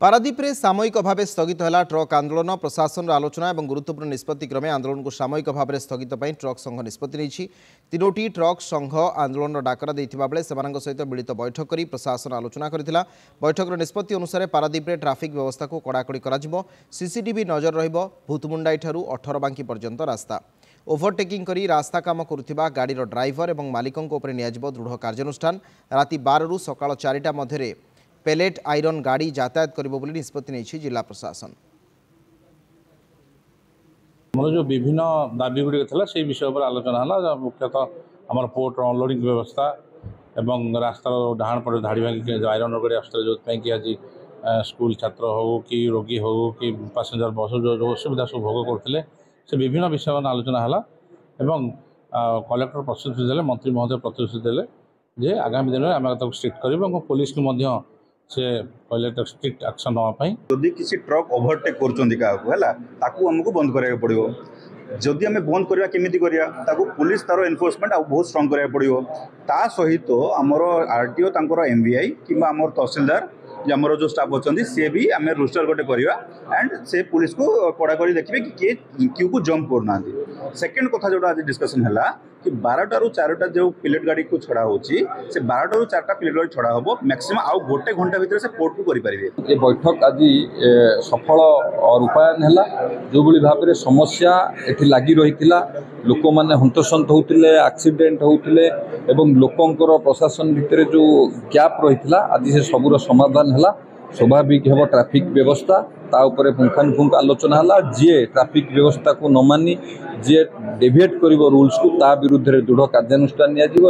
पारादीप रे सामयिक भाव स्थगित है ट्रक आंदोलन प्रशासन आलोचना और गुरुत्वपूर्ण निष्पत्ति क्रमे आंदोलन को सामयिक भाव स्थगित पर ट्रक संघ निष्पत्ति नहीं। तीनोटी ट्रक संघ आंदोलन डाकरा देथिबा बेले सेमानक सहित मिलित बैठक कर प्रशासन आलोचना करथिला। बैठकर निष्पत्ति अनुसार पारादीप रे ट्राफिक व्यवस्था को कड़ाकड़ी कराजिबो। सीसीटीवी नजर रहिबो। भूतमुंडाई ठारू 18 बांकी पर्यंत रास्ता ओभरटेकिंग करी रास्ता काम करुथिबा गाड़ीर ड्राइवर और मालिकों उपरे नियाजिबो दृढ़ कार्यानुष्ठान। राति 12 रु सकाळ 4टा मध्यरे पेलेट आयरन गाड़ी यातायात करिबो बोली निष्पत्ति नहीं जिला प्रशासन। मोर जो विभिन्न दाबी गुड़िक था से विषय पर आलोचना है। मुख्यतः आम पोर्ट अनलोडिंग व्यवस्था एवं रास्तार डाण पड़े धाड़ी भांगी आयरन गाड़ी आसुले जो कि आज स्कूल छात्र हो कि रोगी हो कि पैसेंजर बस जो असुविधा सब भोग करते से विभिन्न विषय में आलोचना है। कलेक्टर प्रतिश्रुति देले, मंत्री महोदय प्रतिश्रुति देले जे आगामी दिन में आम स्ट्रिक्ट कर पुलिस को से कहले स्ट्रिक्ट एक्शन नापी। जदि किसी ट्रक ओभरटेक करमको बंद कराया पड़ो। जदि आम बंद करवा केमिति करिया ताकू पुलिस तार एनफोर्समेंट बहुत स्ट्रॉन्ग कराया पड़ो। ता सहित आमर आरटीओ तांकर एमवीआई किंबा आमर तहसीलदार आमर जो स्टाफ अच्छा सी भी आम रोस्टर गोटे करवा एंड से पुलिस को कड़ाकड़ी देखिए कि किए क्यू को जंप करना। सेकेंड कथा जो आज डिस्कसन है कि 12टा ରୁ 4टा जो पिलेट गाड़ी को छड़ा होची से 12टा ରୁ 4टा पिलेट गाड़ी छड़ा होबो। मैक्सिमम आउ गोटे घंटा भीतर से पोर्ट को करि परिबे। ये बैठक आज सफल रूपायन है। जो बड़ी भाव में समस्या एठी लगी रही लोक मैंने हंतसंत होते एक्सीडेंट होते एवं लोकंर प्रशासन भितर जो गैप रही आज से सबूर समाधान है। स्वाभाविक हम ट्रैफिक व्यवस्था ताऊपर पुंखानुपुंख आलोचना है। जी ट्रैफिक व्यवस्था को न मानी जी डेविएट कर रूल्स को ता विरुद्ध दृढ़ कार्यानुष्ठान निया।